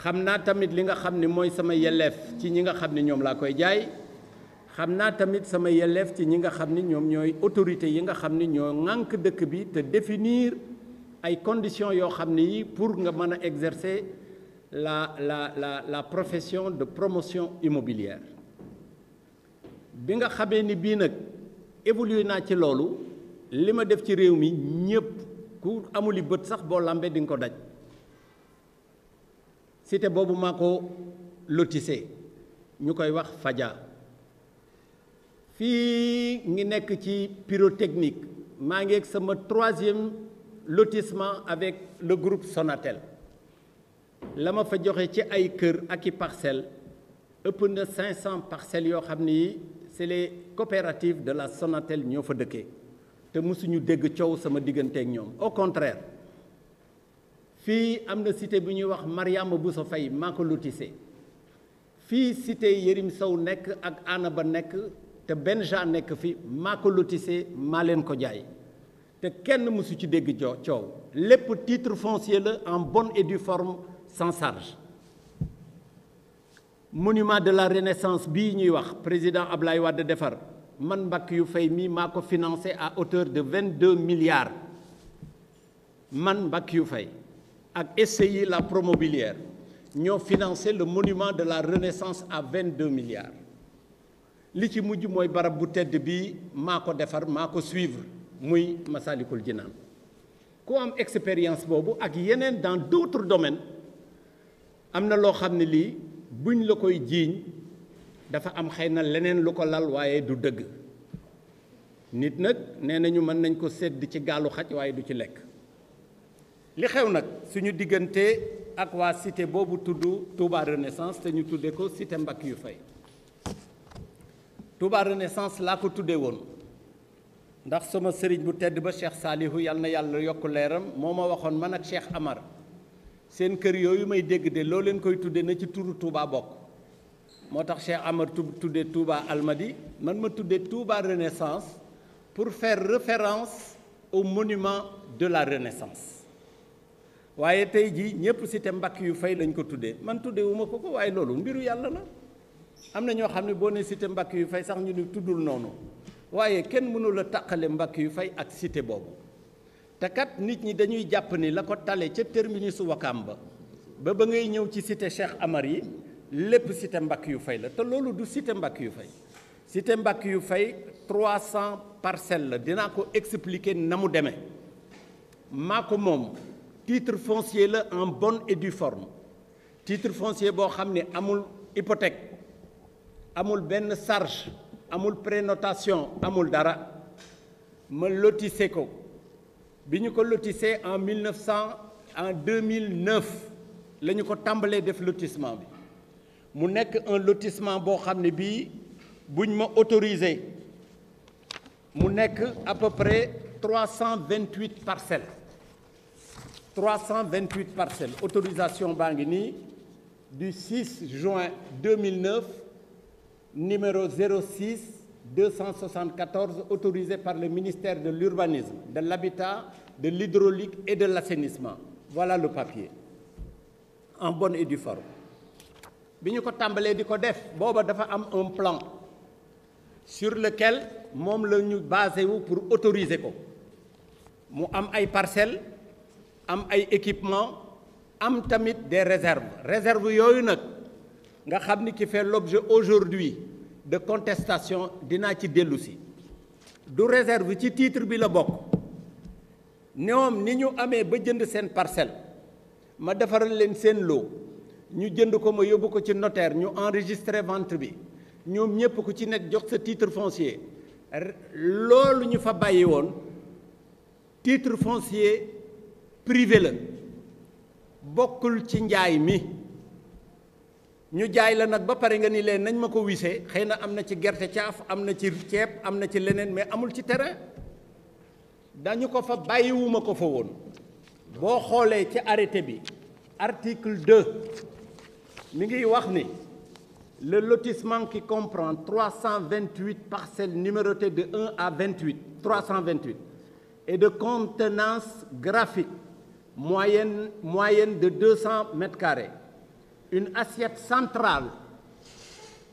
xam naa tamit li nga xam ne mooy sama yelleef ci ñi nga xam ne ñoom laa koy jaay xam naa tamit sama yelleef ci ñi nga xam ni ñoom ñooy autorité yi nga xam ni ñoo ŋànk dëkk bi te définir ay conditions yoo xam ne yi pour nga mën a exercer la profession de promotion immobilière bi nga xamee ni bii nag évolué naa ci loolu li ma def ci réew mi ñëpp ku amuli bët sax boo lambee di nga ko daj cité boobu maa ko lotissé ñu koy wax Fadia fii ngi nekk ci pyrotechnique maa ngi ak sama 3e lotissement avec le groupe Sonatel la ma fa joxe ci ay kër ak i parcelles ëpp na 500 parcelles yoo xam ni c'est les coopératives de la Sonatel ñoo fa dëkkee te mësuñu dégg coow sama digganteeg ñoom au contraire fii am na cité bu ñuy wax Mariama Bousso Faye maa ko lotissé fii cité Yérim Sow nekk ak Ana Ba nekk te Benja nekk fi maa ko lotissé maa leen ko jaay te kenn mësu ci dégg coow lépp titre foncier la en bonne et due forme sans charge monument de la renaissance bii ñuy wax président Ablaye Wade defar man Mbackiyou Faye mii maa ko financé à hauteur de 22 milliards man Mbackiyou Faye ak SCI la Promobilière ñoo financé le monument de la renaissance à 22 milliards li ci mujj mooy barab bu tedd bii maa ko defar maa ko suivre muy Massalikul Jinaan ku am expérience boobu ak yeneen dans d'autres domaines am na loo xam ne lii buñ la koy jiiñ dafa am xëy na leneen lu ko lal waaye du dëgg nit nag nee nañu mën nañ ko sedd ci gaalu xaj waaye du ci lekk li xew nag suñu diggante ak waa cité boobu tudd Touba Renaissance te ñu tuddee ko cité Mbackiyou Faye Touba Renaissance laa ko tuddee woon ndax sama sëriñ bu tedd ba Cheikh Salihu yal na yàlla yokk leeram moo ma waxoon man ak Cheikh Amar seen kër yooyu may dégg de loo leen koy tudde na ci turu Touba bokk moo tax Cheikh Amar tuddee Touba Almadi man ma tuddee Touba Renaissance pour faire référence au monument de la Renaissance waaye tey jii ñëpp cité Mbackiyou Faye lañ ko tuddee man tuddee wu ma ko waaye loolu mbiru yàlla la am na ñoo xam ne boo ne cité Mbackiyou Faye sax ñu ni tuddul noonu waaye kenn mënul a taqale Mbackiyou Faye ak cité boobu te kat nit ñi dañuy jàpp ni la ko tale ca terminus Wakam ba ngay ñëw ci cité Cheikh Amar yi lépp cité Mbackiyou Faye la te loolu du cité Mbackiyou Faye cité Mbackiyou Faye 300 parcelles la dinaa ko expliquer na mu demee maa ko moom titre foncier la en bonne et due forme titre foncier boo xam ne amul hypothèque amul benn charge amul prénotation amul dara ma lotissé ko bi ñu ko lotissé en 2009 la ñu ko tàmbalee def lotissement bi mu nekk un lotissement boo xam ne bii buñ ma autorisé mu nekk à peu près 328 parcelles 328 parcelles autorisation baa ngi nii du 6 juin 2009 numéro 06 274 autorisé par le ministère de l'Urbanisme, de l'Habitat, de l'Hydraulique et de l'Assainissement. Voilà le papier en bonne et due forme bi ñu ko tàmbalee di ko def booba dafa am un plan sur lequel moom la ñu basé wu pour autoriser ko mu am ay parcelles am ay équipements am tamit des réserves yooyu nag nga xam ni qui fait l'objet aujourd'hui de contestation dinaa ci dellu si du réserve ci titre bi la bokk ñoom ni ñu amee ba jënd seen parcelle ma defaral leen seen lot ñu jënd ko ma yóbbu ko ci notaire ñu enregistré vente bi ñoom ñëpp ku ci nekk jox sa titre foncier loolu ñu fa bàyyi woon titre foncier privé la bokkul ci njaay mi ñu jaay la nag ba pare nga ni leen nañ ma ko wisee xëy na am na ci gerte caaf am na ci ceeb am na ci leneen mais amul ci terrain dañu ko fa bàyyiwuma ko fa woon boo xoolee ci arrêté bi article 2 mi ngi wax ni le lotissement qui comprend 328 parcelles numérotées de 1 à 28 328 et de contenance graphique moyenne de 200 mètres carrés une assiette centrale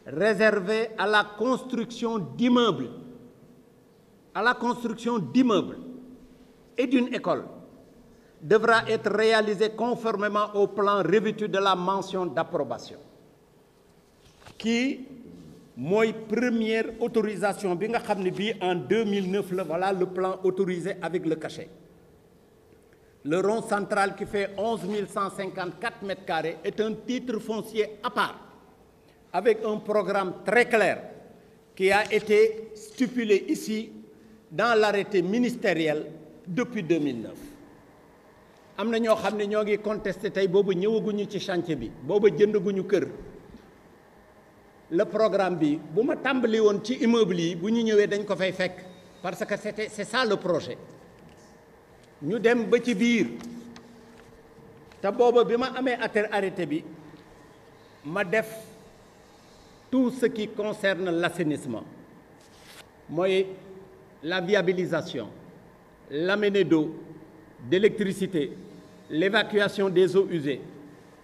réservée à la construction d'immeubles, et d'une école devra être réalisée conformément au plan revêtu de la mention d'approbation. Qui mooy première autorisation bi nga xam ne bii en 2009 la voilà le plan autorisé avec le cachet. Le rond central qui fait 11 154 mètres carrés est un titre foncier à part avec un programme très clair qui a été stipulé ici dans l'arrêté ministériel depuis 2009. am na ñoo xam ne ñoo ngi contesté tey boobu ñëwaguñu ci chantier bi boobu jëndaguñu kër. Le programme bi bu ma tàmbali woon ci immeuble yi bu ñu ñëwee dañ ko fay fekk parce que c'est ça le projet ñu dem ba ci biir te booba bi ma amee arrêté bi ma def tout ce qui concerne l'assainissement mooy la viabilisation, l'amener d'eau, d'électricité, l'évacuation des eaux usées.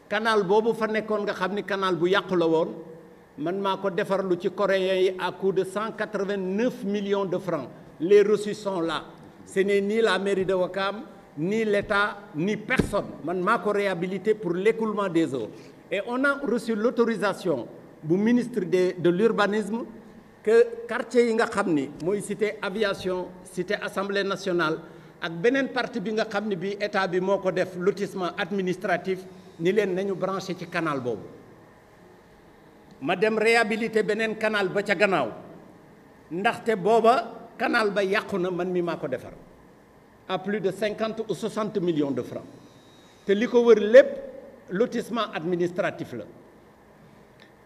Canal boobu fa nekkoon nga xam ni canal bu yàqu la woon man maa ko defarlu ci coréens yi à coût de 189 millions de francs. Les reçus sont là. Ce n'est ni la mairie de Ouakam, ni l'État, ni personne. Man maa ko réhabilité pour l'écoulement des eaux. Et on a reçu l'autorisation bu ministre de l'urbanisme que quartier yi nga xam ni mooy cité aviation, cité assemblée nationale ak beneen partie bi nga xam ni bi état bi moo ko def lotissement administratif ni leen nañu branché ci canal boobu. ma dem réhabilité beneen canal ba ca gannaaw ndaxte booba canal ba yàqu na man mi maa ko defar à plus de 50 ou 60 millions de francs te li ko wër lépp lotissement administratif la.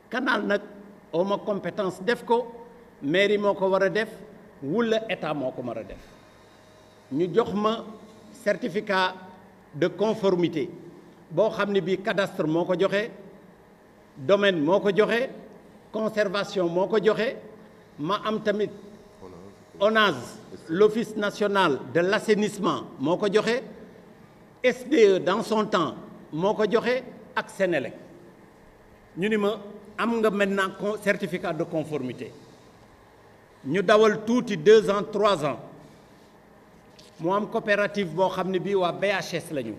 canal nag oo ma compétence def ko mairie moo ko war a def wala état moo ko war a def ñu jox ma certificat de conformité boo xam ne bii cadastre moo ko joxe. domaine moo ko joxe conservation moo ko joxe ma am tamit ONAS l'office national de l'assainissement moo ko joxe SDE dans son temps moo ko joxe ak Sénélec ñu ni ma am nga maintenant certificat de conformité ñu dawal tuuti 2 ans 3 ans mu am coopérative boo xam ne bii waa BHS lañu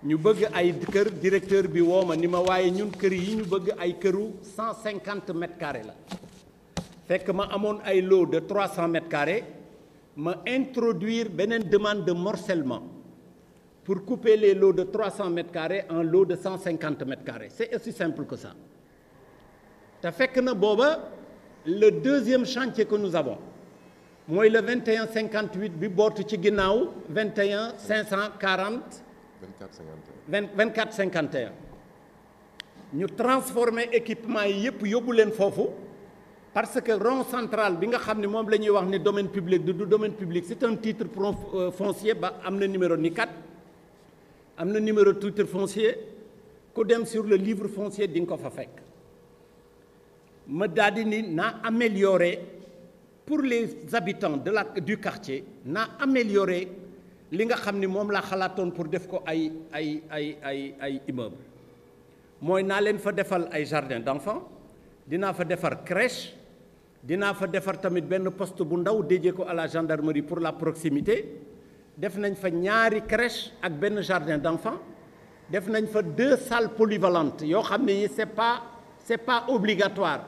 ñu bëgg ay kër directeur bi woo ma ni ma waaye ñun kër yi ñu bëgg ay këru 150 mètres carrés la fekk ma amoon ay lot de 300 mètres carrés ma introduire beneen demande de morcellement pour couper les lots de 300 mètres carrés en lot de 150 mètres carrés c'est aussi simple que ça te fekk na booba le deuxième chantier que nous avons mooy le 21 58 bi bootu ci ginnaaw 21 540 24 51 ñu transformer équipement yi yëpp yóbbu leen foofu parce que rond central bi nga xam ne moom la ñuy wax ne domaine public du domaine public c'est un titre foncier ba am na numéro NICAD am na numéro titre foncier ku dem sur le livre foncier di nga ko fa fekk ma daal di ni naa améliorer pour les habitants du quartier naa améliorer li nga xam ni moom laa xalaatoon pour def ko ay immeuble mooy naa leen fa defal ay jardin d'enfants dinaa fa defar crèche dinaa fa defar tamit benn poste bu ndaw dédié ko à la gendarmerie pour la proximité def nañ fa ñaari crèche ak benn jardin d'enfants def nañ fa 2 salles polyvalentes yoo xam ne c'est pas obligatoire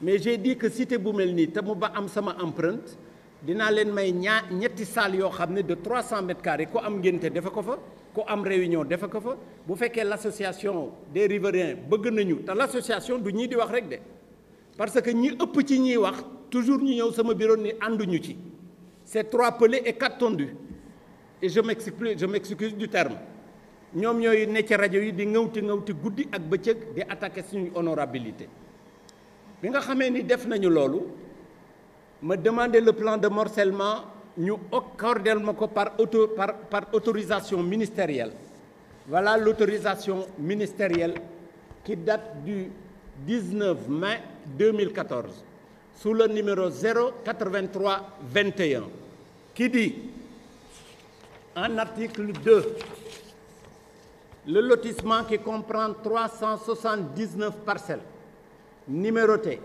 mais j'ai dit que cité bu mel nii te mu ba am sama empreinte dinaa leen may ñetti salle yoo xam ne de 300 mètres carrés ku am ngénte defe ko fa ku am réunion defe ko fa bu fekkee l'association des riverains bëgg nañu te l'association du ñii di wax rek de parce que ñi ëpp ci ñiy wax toujours ñu ñëw sama bureau ni ànduñu ci c'est 3 pelés et 4 tondus et je m'excuse du terme ñoom ñooy ne ci rajo yi di ngawti guddi ak bëccëg di attaquer suñu honorabilité bi nga xamee ni def nañu loolu ma demandé le plan de morcellement ñu accordel ma ko par autorisation ministérielle. Voilà l'autorisation ministérielle qui date du 19 mai 2014 sous le numéro 08321 qui dit en article 2 Le lotissement qui comprend 379 parcelles numérotées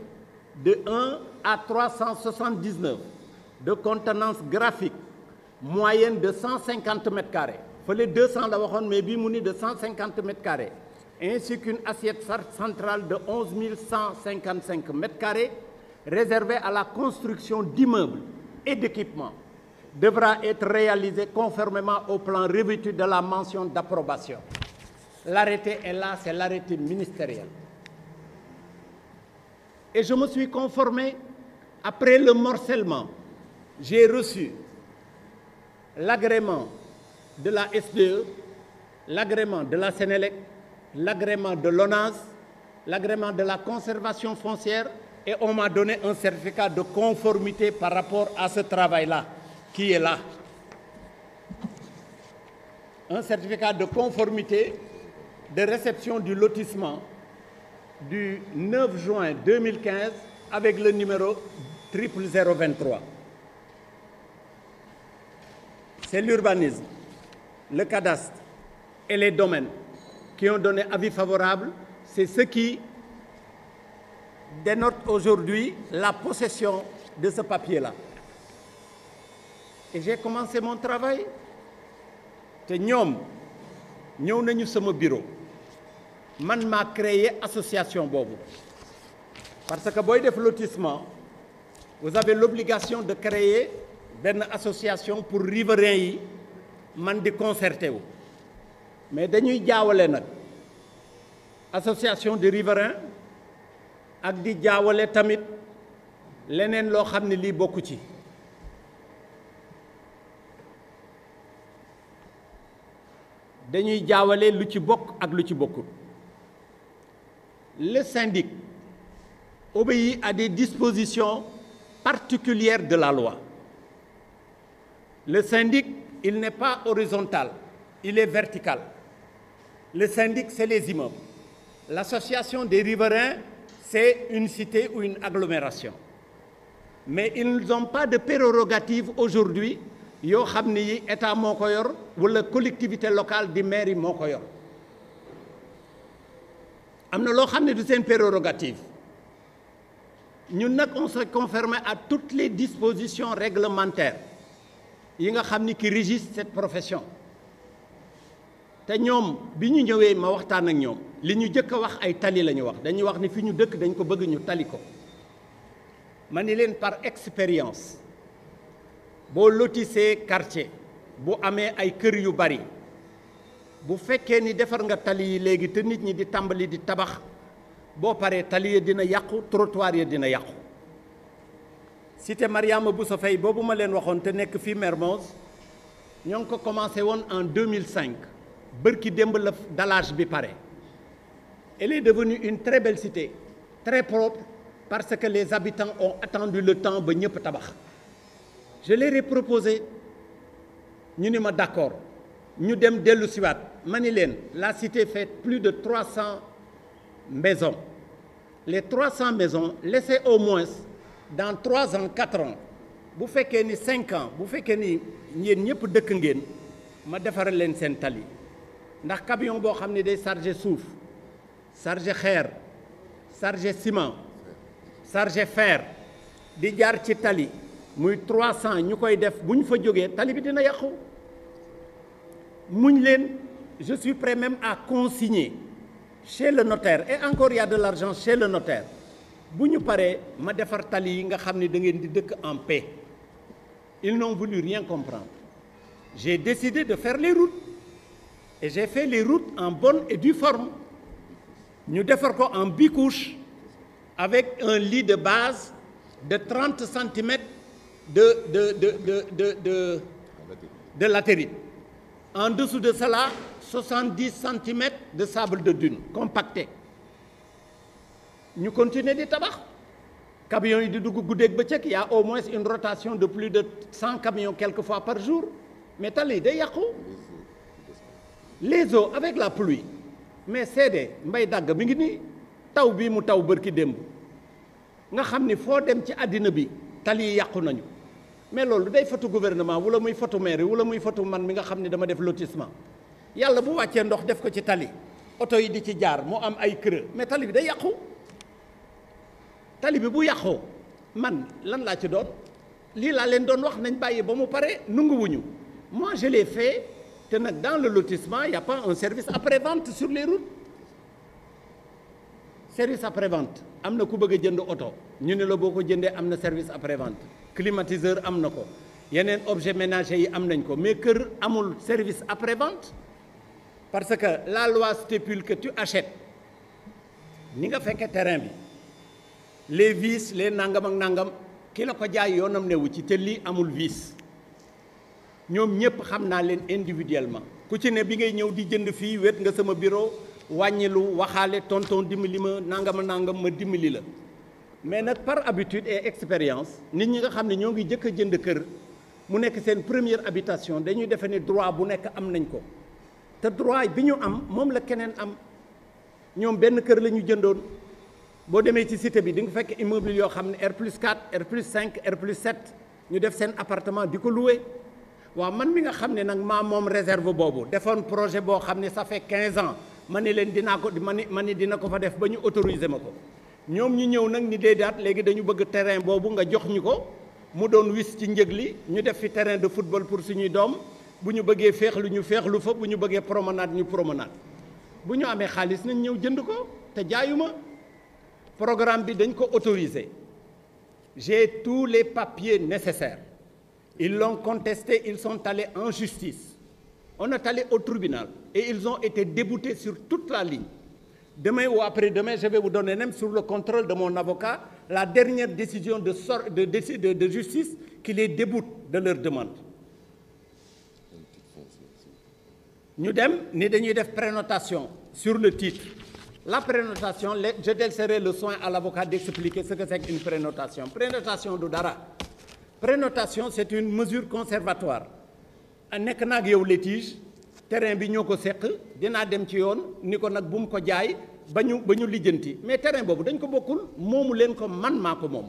de 1 à 379 de contenance graphique moyenne de 150 mètres carrés. Fallait 200 la waxoon mais bii mu ni de 150 mètres carrés ainsi qu'une assiette centrale de 11 155 mètres carrés réservée à la construction d'immeubles et d'équipements devra être réalisée conformément au plan revêtu de la mention d'approbation. L'arrêté est là, c'est l'arrêté ministériel. Et je me suis conformé. Après le morcellement, j'ai reçu l'agrément de la SDE, l'agrément de la Sénélec, l'agrément de l'ONAS, l'agrément de la conservation foncière et on m'a donné un certificat de conformité par rapport à ce travail-là qui est là. Un certificat de conformité de réception du lotissement du 9 juin 2015 avec le numéro 00023. C'est l'urbanisme, le cadastre et les domaines qui ont donné avis favorable. C'est ce qui dénote aujourd'hui la possession de ce papier-là. Et j'ai commencé mon travail. te ñoom ñëw nañu sama bureau man maa créé association boobu parce que booy def lotissement vous avez l'obligation de créer benn association pour riverains yi man di concerté wu mais dañuy jaawale nag association de riverains ak di jaawale tamit leneen loo xam ne lii bokku ci dañuy jaawale lu ci bokk ak lu ci bokkul. Le syndic obéit à des dispositions particulières de la loi. Le syndic, il n'est pas horizontal, il est vertical. Le syndic, c'est les immeubles. L'association des riverains, c'est une cité ou une agglomération. Mais ils n'ont pas de prérogative aujourd'hui yoo xam ne yi état moo ko yor wala collectivité locale di mairie moo ko yor am na loo xam ne du seen prérogative ñun nag on se conforme à toutes les dispositions réglementaires yi nga xam ni qui régissent cette profession te ñoom bi ñu ñëwee ma waxtaan ak ñoom li ñu jëkk a wax ay tali la ñu wax dañuy wax ni fi ñu dëkk dañ ko bëgg ñu tali ko ma ni leen par expérience boo lotissé quartier bu amee ay kër yu bari bu fekkee ni defar nga tali yi léegi te nit ñi di tàmbali di tabax boo paree tali yi dina yàqu trottoir yi dina yàqu cité Mariama Bousso Faye boobu ma leen waxoon te nekk fii Mermoz ñoo ngi ko commencé woon en 2005 bërki démb la dallage bi pare elle est devenue une très belle cité très propre parce que les habitants ont attendu le temps ba ñëpp tabax je leur ai proposé ñu ni ma d'accord ñu dem dellu siwaat ma ni leen la cité fait plus de 300 maisons les 300 maisons laissez au moins dans 3 ans 4 ans bu fekkee ni 5 ans bu fekkee ni yéen ñëpp dëkk ngeen ma defaral leen seen tali ndax camion boo xam ne day chargé suuf chargé xeer chargé ciment chargé fer di jaar ci tali muy 300 ñu koy def bu ñu fa jógee tali bi dina yàqu muñ leen je suis prêt même à consigner chez le notaire et encore il y a de l'argent chez le notaire bu ñu paree ma defar tali yi nga xam ne da ngeen di dëkk en paix ils n'ont voulu rien comprendre j'ai décidé de faire les routes et j'ai fait les routes en bonne et due forme ñu defar ko en bicouche avec un lit de base de 30 centimètres de latérite. En dessous de cela, 70 centimètres de sable de dune compacté. Ñu continuer di tabax camions yi di dugg guddeeg bëccëg il y a au moins une rotation de plus de 100 camions quelquefois par jour mais tali day yàqu les eaux avec la pluie mais seede mbay dàgg mi ngi nii taw bii mu taw bërki démb nga xam ni foo dem ci àddina bi tali yi yàqu nañu mais loolu day fotu gouvernement wala muy fotu maire wala muy fotu man mi nga xam ne dama def lotissement yàlla bu wàccee ndox def ko ci tali oto yi di ci jaar mu am ay creux mais tali bi day yàqu tali bi bu yàqoo man lan laa ci doon lii laa leen doon wax nañ bàyyi ba mu pare nanguwuñu moi je l'ai fait te nag dans le lotissement il y a pas un service après-vente sur les routes service après-vente am na ku bëgg a jënd oto ñu ne la boo ko jëndee am na service après-vente climatiseur am na ko yeneen objet ménager yi am nañ ko mais kër amul service après-vente parce que la loi stipule que tu achètes ni nga fekkee terrain bi les vis les nangam ak nangam ki la ko jaay yoonam newu ci te lii amul vis ñoom ñëpp xam naa leen individuellement ku ci ne bi ngay ñëw di jënd fii wet nga sama bureau wàññilu waxaale tonton dimbali ma nangam ma dimbali la mais nag par habitude et expérience nit ñi nga xam ne ñoo ngi jëkk a jënd kër mu nekk seen première habitation dañuy defe ne droit bu nekk am nañ ko te droit bi ñu am moom la keneen am ñoom benn kër la ñu jëndoon boo demee ci cité bi di nga fekk immeuble yoo xam ne R+4 R+5 R+7 ñu def seen appartement di ko loué waaw man mi nga xam ne nag maa moom réserve boobu defoon projet boo xam ne ça fait 15 ans ma ne leen dinaa ko ma ni dina ko fa def ba ñu autoriser ma ko ñoom ñu ñëw nag ni déedéet léegi dañu bëgg terrain boobu nga jox ñu ko mu doon wis ci njëg li ñu def fi terrain de football pour suñuy doom bu ñu bëggee féexlu ñu féexlu fa bu ñu bëggee promenade ñu promenade bu ñu amee xaalis nañ ñëw jënd ko te jaayuma programme bi dañ ko autorisé j'ai tous les papiers nécessaires ils l'ont contesté ils sont allés en justice on est allé au tribunal et ils ont été déboutés sur toute la ligne demain ou après-demain je vais vous donner même sur le contrôle de mon avocat la dernière décision de justice qui les déboute de leur demande ñu dem ni dañuy def prénotation sur le titre la prénotation je laisserai le soin à l'avocat d'expliquer ce que c'est qu'une prénotation du dara prénotation c'est une mesure conservatoire nekk naag yow litige terrain bi ñoo ko seq dinaa dem ci yoon ni ko nag bu mu ko jaay ba ñu lijjanti mais terrain boobu dañ ko bokkul moomu leen ko man maa ko moom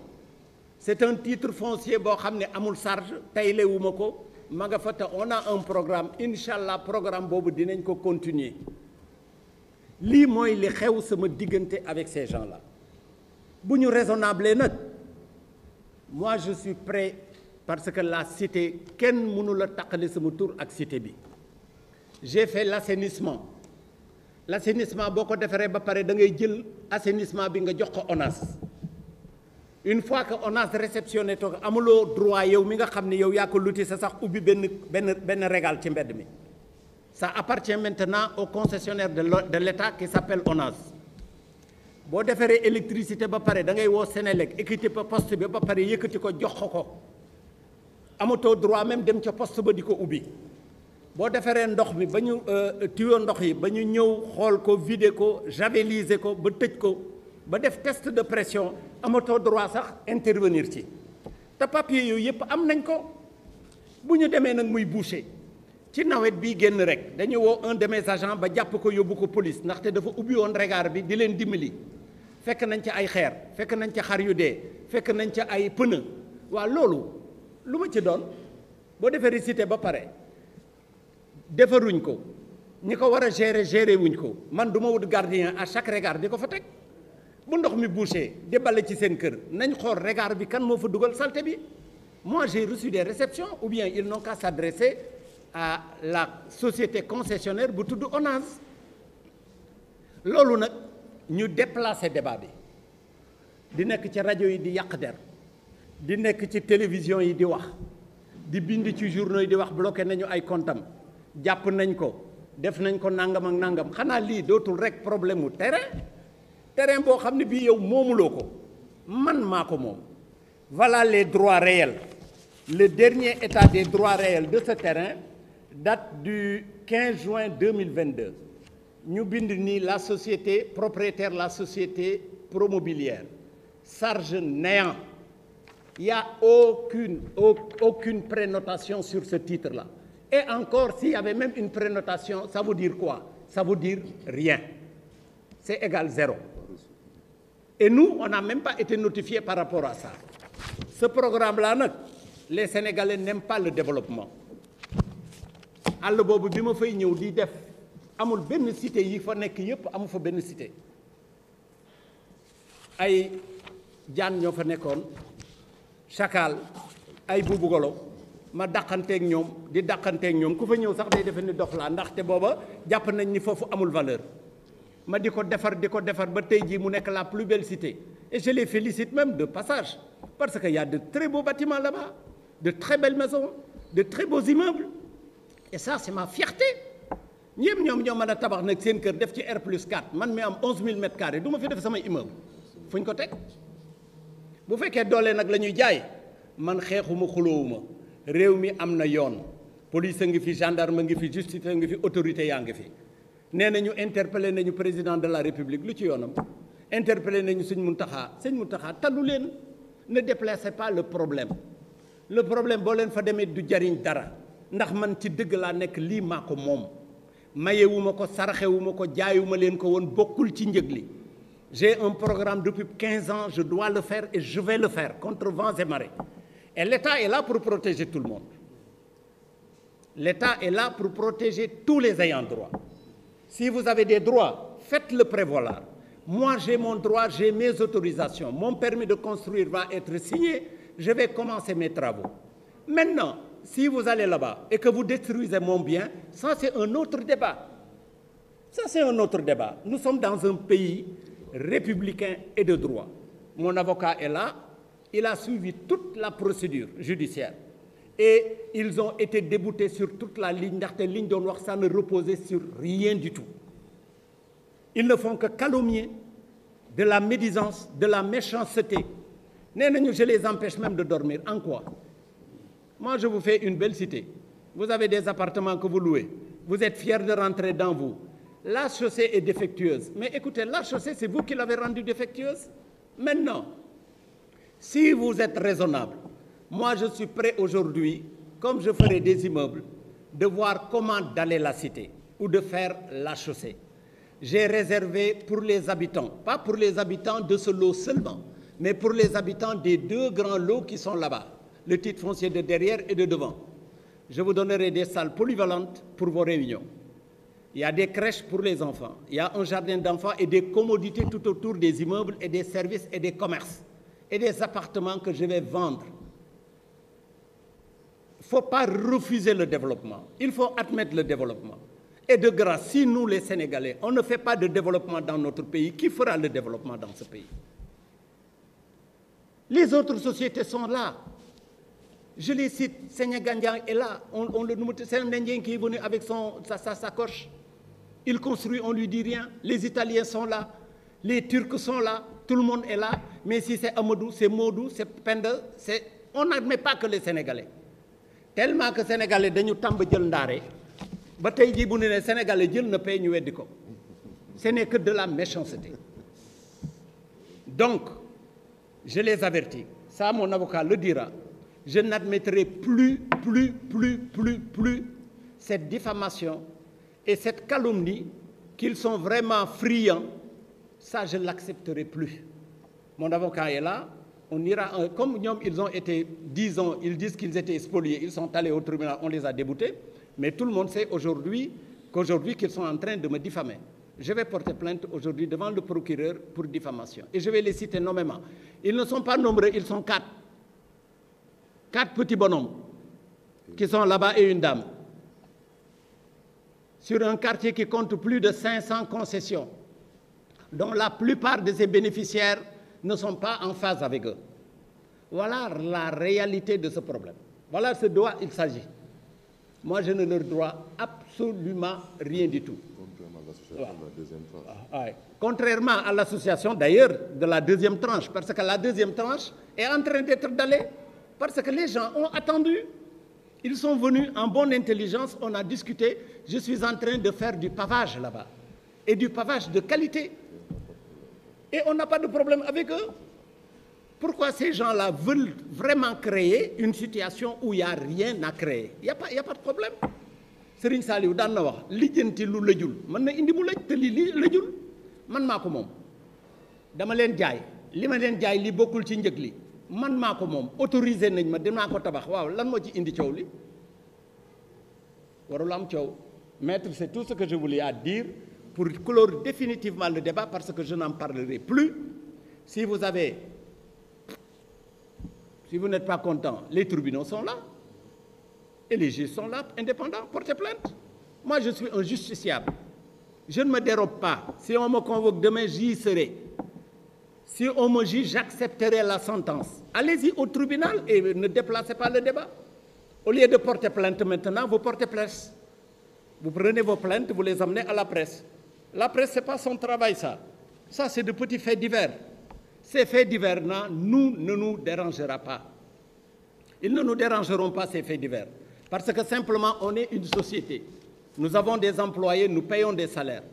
c'est un titre foncier boo xam ne amul charge taylewuma ko ma nga fa te on a un programme incha allah programme boobu dinañ ko continuer lii mooy li xew sama diggante avec ces gens-là bu ñu raisonnable nag moi je suis prêt parce que la cité kenn mënu la taqale sama tur ak cité bi j'ai fait l'assainissement boo ko defaree ba pare da ngay jël assainissement bi nga jox ko ONAS une fois que ONAS réceptionné to amuloo droit yow mi nga xam ne yow yaa ko luti sa sax ubbi benn régal ci mbedd mi ça appartient maintenant au concessionnaire de l'État qui s'appelle ONAS boo defaree électricité ba pare da ngay woo Sénélec équité ba poste bi ba pare yëkkati ko jox ko amatoo droit même dem ca poste ba di ko ubbi boo defaree ndox mi ba ñu tuyau ndox yi ba ñu ñëw xool ko vider ko javeliser ko ba tëj ko ba def test de pression amatoo droit sax intervenir ci te papier yooyu yëpp am nañ ko bu ñu demee nag muy boucher ci nawet bii génn rek dañu woo un de mes agents ba jàpp ko yóbbu ko police ndaxte dafa ubbi woon regard bi di leen dimbali fekk nañ ca ay xeer fekk nañ ca xar yu dee fekk nañ ca ay pneu waa loolu lu ma ci doon boo defee cité ba pare defaruñ ko ñi ko war a gérer wuñ ko man du ma wut gardien à chaque regard di ko fa teg bu ndox mi bouché di bale ci seen kër nañ xool regard bi kan moo fa dugal saleté bi moi j'ai reçu des réceptions ou bien ils n'ont qu'à s'adresser à la société concessionnaire bu tudd ONAS loolu nag ñu déplacer débat bi di nekk ci rajo yi di yàq der di nekk ci télévision yi di wax di bind ci journaux yi di wax bloqué nañu ay comptam jàpp nañ ko def nañ ko nangam ak nangam xanaa lii dootul rek problème mu terrain boo xam ne bii yow moomuloo ko man maa ko moom voilà les droits réels le dernier état des droits réels de ce terrain date du 15 juin 2022 ñu bind ni la société propriétaire la société promobilière charge néant il y a aucune prénotation sur ce titre-là et encore s'il y avait même une prénotation ça veut dire quoi ça veut dire rien c'est égal 0 et nous on n'a même pas été notifiés par rapport à ça ce programme-là nag les Sénégalais n'aiment pas le développement àll boobu bi ma fay ñëw di def amul benn cité yi fa nekk yépp amu fa benn cité ay jaan ñoo fa nekkoon chacal ay buubu golo ma dàqanteeg ñoom di dàqanteeg ñoom ku fa ñëw sax day defe ni dox laa ndaxte booba jàpp nañ ni foofu amul valeur ma di ko defar ba tey jii mu nekk la plus belle cité et je les félicite même de passage parce qu'il y a de très beaux bâtiments là-bas, de très belles maisons, de très beaux immeubles et ça c'est ma fierté. ñëpp ñoom ñoo mën a tabax nag seen kër def ci R+4 man mi am 11 000 mètres carrés du ma fi def samay immeuble fu ñu ko teg bu fekkee doole nag la ñuy jaay man xeexuma xuloowuma réew mi am na yoon police a ngi fi gendarme a ngi fi justice a ngi fi autorité yaa ngi fi nee nañu interpellé nañu président de la république lu ci yoonam interpellé nañu sëñ Mountakha talu leen ne déplacez pas le problème boo leen fa demee du jariñ dara ndax man ci dëgg laa nekk lii maa ko moom mayewuma ko saraxewuma ko jaayuma leen ko woon bokkul ci njëg li j'ai un programme depuis 15 ans je dois le faire et je vais le faire contre vents et marées et l'État est là pour protéger tout le monde l'État est là pour protéger tous les ayants droit si vous avez des droits faites-le prévaloir moi j'ai mon droit j'ai mes autorisations mon permis de construire va être signé je vais commencer mes travaux maintenant si vous allez là-bas et que vous détruisez mon bien, ça c'est un autre débat. Ça c'est un autre débat. Nous sommes dans un pays républicain et de droit. Mon avocat est là, il a suivi toute la procédure judiciaire. Et ils ont été déboutés sur toute la ligne, ndaxte ligne doon wax ça ne reposait sur rien du tout. Ils ne font que calomnier de la médisance, de la méchanceté. Nee nañu je les empêche même de dormir. En quoi? Moi, je vous fais une belle cité. Vous avez des appartements que vous louez. Vous êtes fiers de rentrer dans vous. La chaussée est défectueuse. Mais écoutez, la chaussée, c'est vous qui l'avez rendue défectueuse. Maintenant, si vous êtes raisonnable, moi, je suis prêt aujourd'hui, comme je ferai des immeubles, de voir comment daller la cité ou de faire la chaussée. J'ai réservé pour les habitants, pas pour les habitants de ce lot seulement, mais pour les habitants des 2 grands lots qui sont là-bas. Le titre foncier de derrière et de devant. Je vous donnerai des salles polyvalentes pour vos réunions. Il y a des crèches pour les enfants. Il y a un jardin d'enfants et des commodités tout autour des immeubles et des services et des commerces et des appartements que je vais vendre. Il ne faut pas refuser le développement. Il faut admettre le développement. Et de grâce, si nous les Sénégalais, on ne fait pas de développement dans notre pays, qui fera le développement dans ce pays? Les autres sociétés sont là. Je les cite, Sénégandian est là, c'est un Indien qui est venu avec sa sacoche. Il construit, on ne lui dit rien. Les Italiens sont là, les Turcs sont là, tout le monde est là. Mais si c'est Amadou, c'est Modou, c'est Penda, on n'admet pas que les Sénégalais. Tellement que les Sénégalais, dañu tàmb jël ndaare ba tey jii bu ne les Sénégalais jël na pay ñu weddi ko. Ce n'est que de la méchanceté. Donc, je les avertis. Ça, mon avocat le dira. Je n'admettrai plus cette diffamation et cette calomnie qu'ils sont vraiment friands. Ça, je ne l'accepterai plus. Mon avocat est là. On ira, comme ils ont été, disons, ils disent qu'ils étaient spoliés, ils sont allés au tribunal, on les a déboutés. Mais tout le monde sait aujourd'hui qu'ils sont en train de me diffamer. Je vais porter plainte aujourd'hui devant le procureur pour diffamation. Et je vais les citer nommément. Ils ne sont pas nombreux, ils sont 4. 4 petits bonhommes qui sont là-bas et une dame. Sur un quartier qui compte plus de 500 concessions, dont la plupart de ces bénéficiaires ne sont pas en phase avec eux. Voilà la réalité de ce problème. Voilà ce dont il s'agit. Moi, je ne leur dois absolument rien du tout. Contrairement à l'association d'ailleurs de la deuxième tranche, parce que la deuxième tranche est en train d'être dallée. Parce que les gens ont attendu. Ils sont venus en bonne intelligence, on a discuté. Je suis en train de faire du pavage là-bas. Et du pavage de qualité. Et on n'a pas de problème avec eux. Pourquoi ces gens-là veulent vraiment créer une situation où il n'y a rien à créer? Il n'y a pas de problème. Serigne Saliou daan na wax lijjanti lu lëjul mën na indi mu lëj te li lëjul man maa ko moom. Dama leen jaay li ma leen jaay li bokkul ci njëg li. Man maa ko moom autorisé nañ ma dinaa ko tabax waaw lan moo ci indi coow li warul am coow Maître, c'est tout ce que je voulais dire pour clore définitivement le débat parce que je n'en parlerai plus. Si vous n'êtes pas content, les tribunaux sont là. Et les juges sont là, indépendants, portez plainte. Moi, je suis un justiciable. Je ne me dérobe pas. Si on me convoque demain, j'y serai. Si on me juge, j'accepterai la sentence. Allez-y au tribunal et ne déplacez pas le débat. Au lieu de porter plainte maintenant, vous portez presse. Vous prenez vos plaintes, vous les amenez à la presse. La presse, ce n'est pas son travail, ça. Ça, c'est de petits faits divers. Ces faits divers, ne nous dérangera pas. Ils ne nous dérangeront pas, ces faits divers. Parce que simplement, on est une société. Nous avons des employés, nous payons des salaires.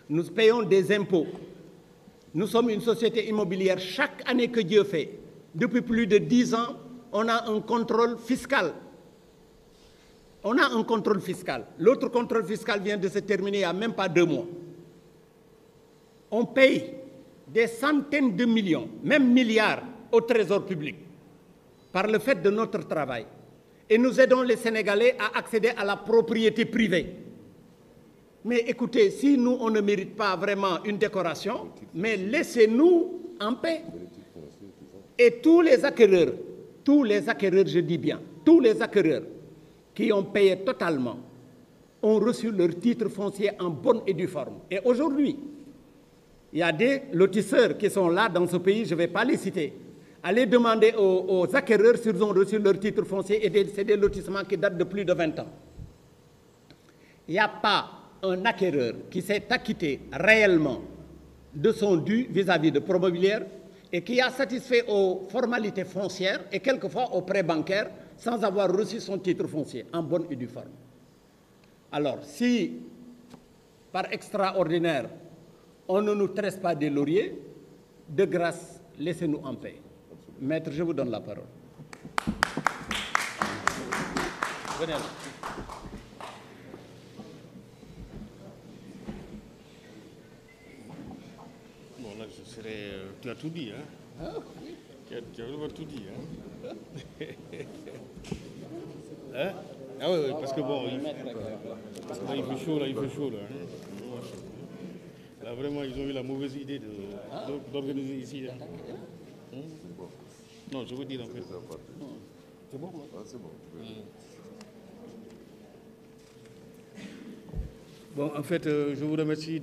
Nous payons des impôts. Nous sommes une société immobilière. Chaque année que Dieu fait, depuis plus de 10 ans, on a un contrôle fiscal. On a un contrôle fiscal. L'autre contrôle fiscal vient de se terminer il n'y a même pas 2 mois. On paye des centaines de millions, même milliards, au trésor public par le fait de notre travail. Et nous aidons les Sénégalais à accéder à la propriété privée. Mais écoutez, si nous, on ne mérite pas vraiment une décoration, mais laissez-nous en paix. Et tous les acquéreurs, je dis bien, tous les acquéreurs qui ont payé totalement ont reçu leur titre foncier en bonne et due forme. Et aujourd'hui, il y a des lotisseurs qui sont là dans ce pays, je ne vais pas les citer. Allez demander aux acquéreurs s'ils ont reçu leur titre foncier et c'est des lotissements qui datent de plus de 20 ans. Il n'y a pas un acquéreur qui s'est acquitté réellement de son dû vis-à-vis de Promobilière et qui a satisfait aux formalités foncières et quelquefois aux prêts bancaires sans avoir reçu son titre foncier en bonne et due forme. Alors, si par extraordinaire, on ne nous tresse pas des lauriers, de grâce, laissez-nous en paix. Maître, je vous donne la parole. Venez là. Bon, là, je serai... tu as tout dit, hein? Ah, oui. Tu as vraiment tout dit, hein? Hein? Ah oui, parce que bon, il fait chaud, là, hein? Là, vraiment, ils ont eu la mauvaise idée d'organiser ici. Hein? Non, je veux dire en fait. C'est bon, hein? C'est bon. Bon, en fait, je vous remercie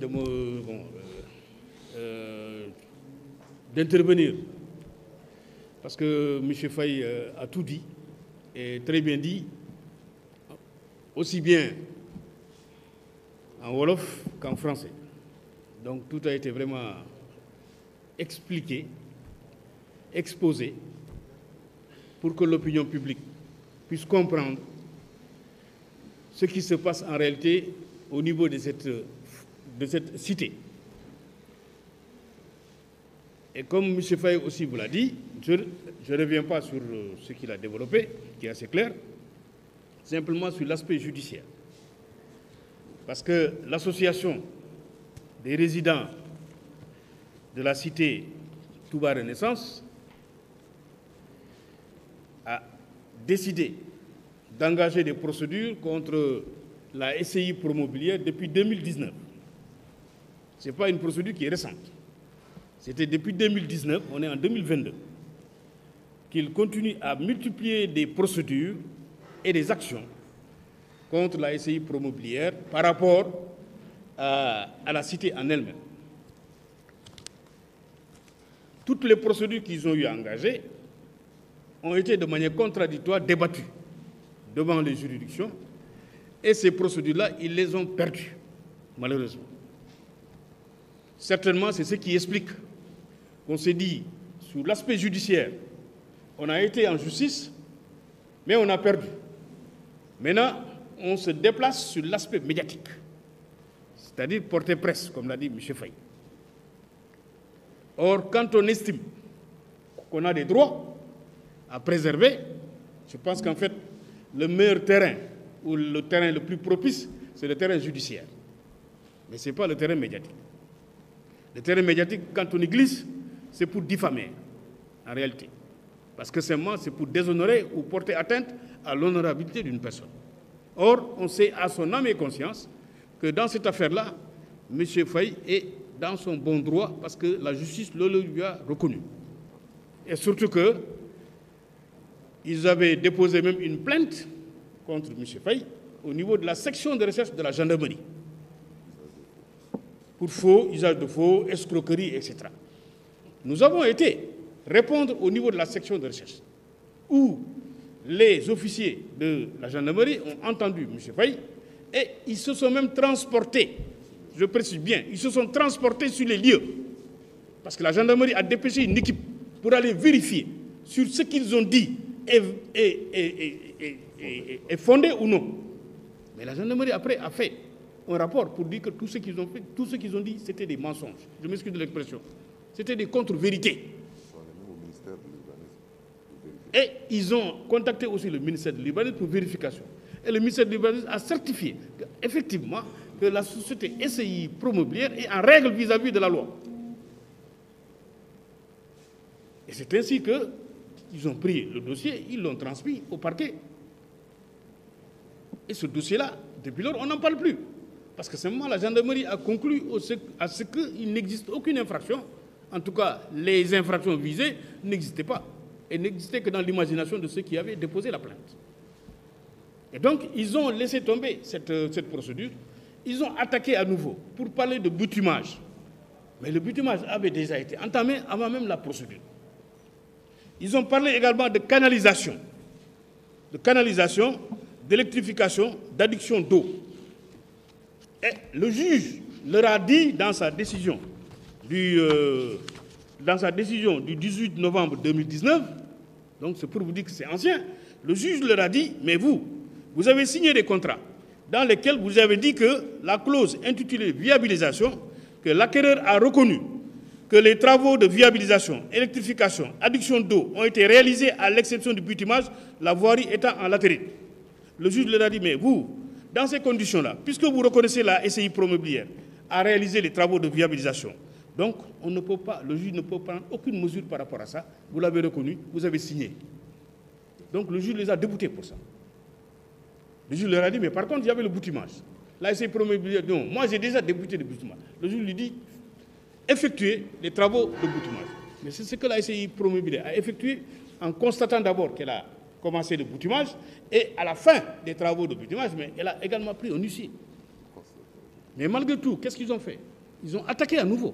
d'intervenir. Parce que M. Faye a tout dit, et très bien dit, aussi bien en Wolof qu'en français. Donc tout a été vraiment expliqué, exposé, pour que l'opinion publique puisse comprendre ce qui se passe en réalité au niveau de cette cité. Et comme M. Faye aussi vous l'a dit, je ne reviens pas sur ce qu'il a développé, qui est assez clair, simplement sur l'aspect judiciaire. Parce que l'association des résidents de la cité Touba Renaissance a décidé d'engager des procédures contre la SCI Promobilière depuis 2019. Ce n'est pas une procédure qui est récente. C'était depuis 2019, on est en 2022, qu'il continue à multiplier des procédures et des actions contre la SCI Promobilière par rapport à la cité en elle-même. Toutes les procédures qu'ils ont eu à engager ont été de manière contradictoire débattues devant les juridictions et ces procédures-là, ils les ont perdues, malheureusement. Certainement, c'est ce qui explique qu'on s'est dit, sur l'aspect judiciaire, on a été en justice, mais on a perdu. Maintenant, on se déplace sur l'aspect médiatique, c'est-à-dire porter presse, comme l'a dit M. Faye. Or, quand on estime qu'on a des droits à préserver, je pense qu'en fait, le meilleur terrain, ou le terrain le plus propice, c'est le terrain judiciaire. Mais ce n'est pas le terrain médiatique. Le terrain médiatique, quand on y glisse, c'est pour diffamer, en réalité. Parce que simplement, c'est pour déshonorer ou porter atteinte à l'honorabilité d'une personne. Or, on sait à son âme et conscience que dans cette affaire-là, M. Faye est dans son bon droit parce que la justice le lui a reconnu. Et surtout qu'ils avaient déposé même une plainte contre M. Faye au niveau de la section de recherche de la gendarmerie pour faux, usage de faux, escroquerie, etc. Nous avons été répondre au niveau de la section de recherche où les officiers de la gendarmerie ont entendu M. Faye et ils se sont même transportés, je précise bien, ils se sont transportés sur les lieux parce que la gendarmerie a dépêché une équipe pour aller vérifier sur ce qu'ils ont dit est fondé ou non. Mais la gendarmerie après a fait un rapport pour dire que tout ce qu'ils ont fait, tout ce qu'ils ont dit, c'était des mensonges. Je m'excuse de l'expression. C'était des contre-vérités. Et ils ont contacté aussi le ministère de Libanais pour vérification. Et le ministère de Libanais a certifié qu'effectivement, que la société SCI Promobilière est en règle vis-à-vis de la loi. Et c'est ainsi qu'ils ont pris le dossier, ils l'ont transmis au parquet. Et ce dossier-là, depuis lors, on n'en parle plus. Parce que simplement, la gendarmerie a conclu à ce qu'il n'existe aucune infraction. En tout cas, les infractions visées n'existaient pas. Et n'existaient que dans l'imagination de ceux qui avaient déposé la plainte. Et donc, ils ont laissé tomber cette procédure. Ils ont attaqué à nouveau pour parler de bitumage. Mais le bitumage avait déjà été entamé avant même la procédure. Ils ont parlé également de canalisation, d'électrification, d'adduction d'eau. Et le juge leur a dit dans sa décision du 18 novembre 2019, donc c'est pour vous dire que c'est ancien, le juge leur a dit, mais vous avez signé des contrats dans lesquels vous avez dit que la clause intitulée viabilisation, que l'acquéreur a reconnu que les travaux de viabilisation, électrification, adduction d'eau ont été réalisés à l'exception du bitumage, la voirie étant en latérite. Le juge leur a dit, mais vous, dans ces conditions-là, puisque vous reconnaissez la SCI Promobilière à réaliser les travaux de viabilisation, donc on ne peut pas, le juge ne peut prendre aucune mesure par rapport à ça. Vous l'avez reconnu, vous avez signé. Donc le juge les a déboutés pour ça. Le juge leur a dit, mais par contre, il y avait le bitumage. La SCI Promobilière, non, moi j'ai déjà débouté le bitumage. Le juge lui dit, effectuer les travaux de bitumage. Mais c'est ce que la SCI Promobilière a effectué en constatant d'abord qu'elle a commencé le bitumage et à la fin des travaux de bitumage, mais elle a également pris un huissier. Mais malgré tout, qu'est-ce qu'ils ont fait? Ils ont attaqué à nouveau.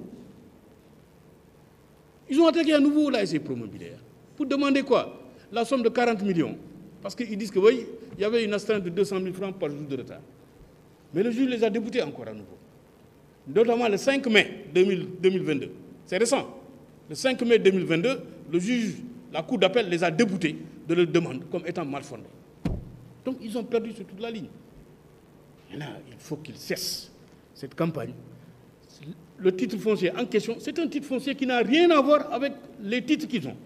Ils ont attaqué à nouveau la SCI Promobilière pour demander quoi? La somme de 40 millions. Parce qu'ils disent que oui, il y avait une astreinte de 200 000 francs par jour de retard. Mais le juge les a déboutés encore à nouveau. Notamment le 5 mai 2022. C'est récent. Le 5 mai 2022, le juge, la cour d'appel les a déboutés de leur demande comme étant mal fondée. Donc ils ont perdu sur toute la ligne. Et là, il faut qu'ils cessent cette campagne. Le titre foncier en question, c'est un titre foncier qui n'a rien à voir avec les titres qu'ils ont.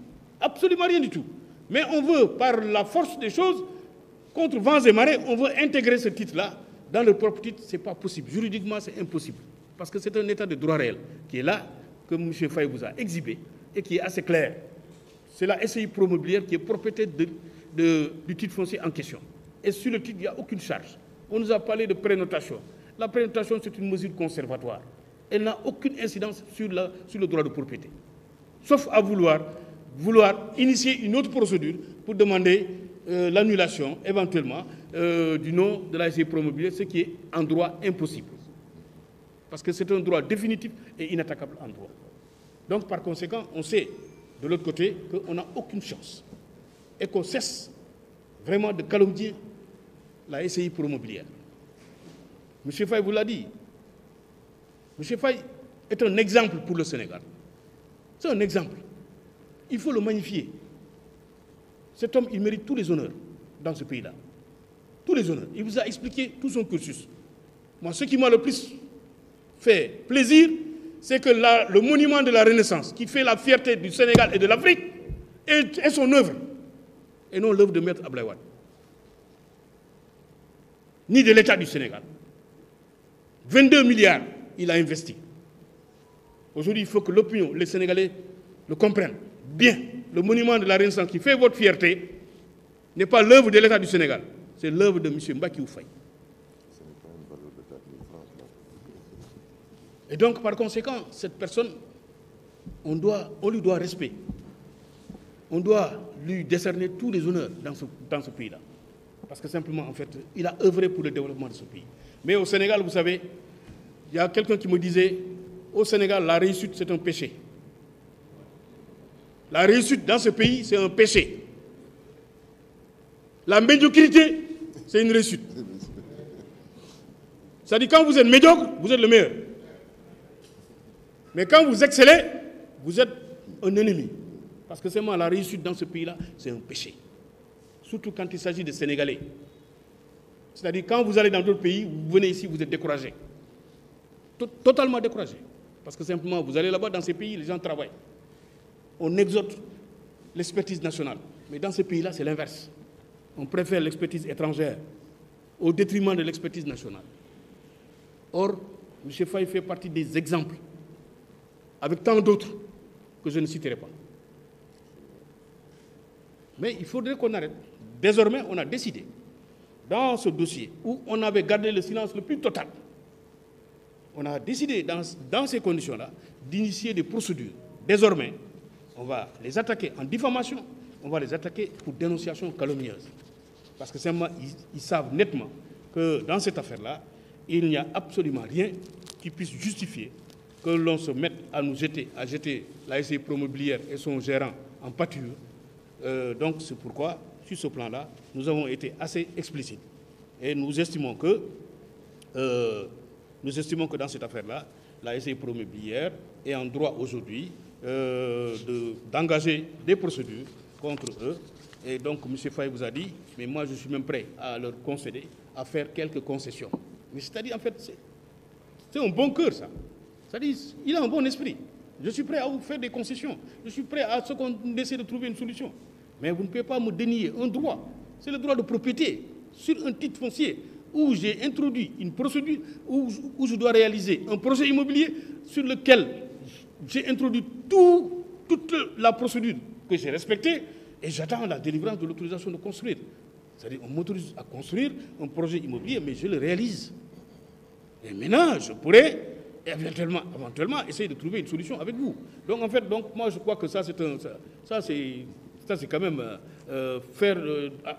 Absolument rien du tout. Mais on veut, par la force des choses, contre vents et marées, on veut intégrer ce titre-là dans le propre titre. Ce n'est pas possible. Juridiquement, c'est impossible. Parce que c'est un état de droit réel qui est là, que M. Faye vous a exhibé et qui est assez clair. C'est la SCI Promobilière qui est propriétaire du titre foncier en question. Et sur le titre, il n'y a aucune charge. On nous a parlé de prénotation. La prénotation, c'est une mesure conservatoire. Elle n'a aucune incidence sur le droit de propriété. Sauf à vouloir initier une autre procédure pour demander l'annulation, éventuellement, du nom de la SCI Promobilière, ce qui est en droit impossible. Parce que c'est un droit définitif et inattaquable en droit. Donc, par conséquent, on sait, de l'autre côté, qu'on n'a aucune chance. Et qu'on cesse vraiment de calomnier la SCI Promobilière. M. Faye vous l'a dit. M. Faye est un exemple pour le Sénégal. C'est un exemple. Il faut le magnifier. Cet homme, il mérite tous les honneurs dans ce pays-là. Tous les honneurs. Il vous a expliqué tout son cursus. Moi, ce qui m'a le plus fait plaisir, c'est que le monument de la Renaissance, qui fait la fierté du Sénégal et de l'Afrique, est son œuvre, et non l'œuvre de Maître Abdoulaye Wade, ni de l'État du Sénégal. 22 milliards, il a investi. Aujourd'hui, il faut que l'opinion, les Sénégalais, le comprennent bien. Le monument de la Renaissance qui fait votre fierté n'est pas l'œuvre de l'État du Sénégal, c'est l'œuvre de M. Mbacké Faye. Et donc, par conséquent, cette personne, on lui doit respect. On doit lui décerner tous les honneurs dans ce pays-là. Parce que simplement, en fait, il a œuvré pour le développement de ce pays. Mais au Sénégal, vous savez, il y a quelqu'un qui me disait, au Sénégal, la réussite, c'est un péché. La réussite dans ce pays, c'est un péché. La médiocrité, c'est une réussite. C'est-à-dire, quand vous êtes médiocre, vous êtes le meilleur. Mais quand vous excellez, vous êtes un ennemi. Parce que seulement la réussite dans ce pays-là, c'est un péché. Surtout quand il s'agit de Sénégalais. C'est-à-dire, quand vous allez dans d'autres pays, vous venez ici, vous êtes découragé. Totalement découragé. Parce que simplement, vous allez là-bas, dans ces pays, les gens travaillent. On exhorte l'expertise nationale. Mais dans ces pays-là, c'est l'inverse. On préfère l'expertise étrangère au détriment de l'expertise nationale. Or, M. Faye fait partie des exemples, avec tant d'autres que je ne citerai pas. Mais il faudrait qu'on arrête. Désormais, on a décidé, dans ce dossier où on avait gardé le silence le plus total, on a décidé, dans ces conditions-là, d'initier des procédures. Désormais, on va les attaquer en diffamation, on va les attaquer pour dénonciation calomnieuse. Parce que simplement, ils savent nettement que dans cette affaire-là, il n'y a absolument rien qui puisse justifier que l'on se mette à jeter la SCI Promobilière et son gérant en pâture. Donc c'est pourquoi, sur ce plan-là, nous avons été assez explicites. Et nous estimons que dans cette affaire-là, la SCI Promobilière est en droit aujourd'hui d'engager des procédures contre eux. Et donc, M. Faye vous a dit, mais moi je suis même prêt à leur concéder, à faire quelques concessions. Mais c'est-à-dire, en fait, c'est un bon cœur, ça. C'est-à-dire, il a un bon esprit. Je suis prêt à vous faire des concessions. Je suis prêt à ce qu'on essaie de trouver une solution. Mais vous ne pouvez pas me dénier un droit. C'est le droit de propriété sur un titre foncier où j'ai introduit une procédure, où je dois réaliser un projet immobilier sur lequel j'ai introduit toute la procédure que j'ai respectée et j'attends la délivrance de l'autorisation de construire. C'est-à-dire on m'autorise à construire un projet immobilier, mais je le réalise. Et maintenant, je pourrais éventuellement essayer de trouver une solution avec vous. Donc en fait, moi je crois que ça c'est quand même faire,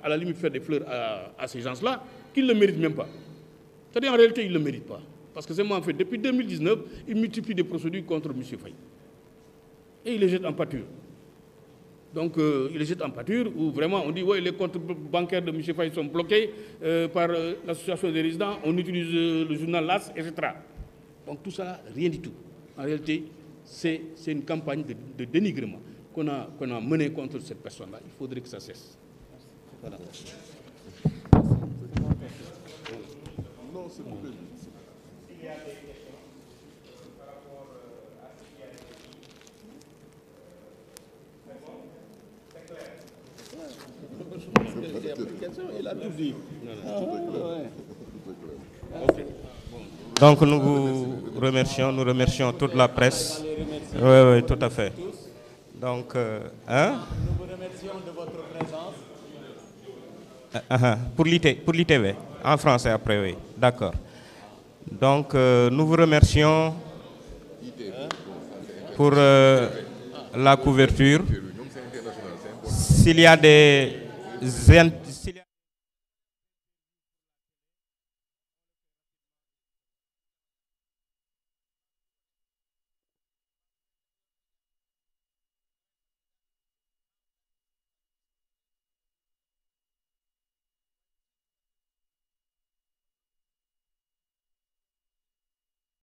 à la limite, faire des fleurs à ces gens-là qui ne le méritent même pas. C'est-à-dire en réalité, ils ne le méritent pas. Parce que c'est moi, en fait, depuis 2019, ils multiplient des procédures contre M. Faye. Et ils les jettent en pâture. Donc, ils les jettent en pâture où vraiment on dit, oui, les comptes bancaires de M. Faye sont bloqués par l'association des résidents, on utilise le journal LAS, etc. Donc tout ça, rien du tout. En réalité, c'est une campagne de dénigrement qu'on a menée contre cette personne-là. Il faudrait que ça cesse. Voilà. Non, c'est pour lui. S'il y a des questions par rapport à ce qui a été dit, c'est bon? C'est clair? Il a tout dit. Donc nous vous remercions, nous remercions toute la presse. Oui, tout à fait. Donc, Nous vous remercions de votre présence. Pour l'ITV, en français après, oui. D'accord. Donc, nous vous remercions pour la couverture. S'il y a des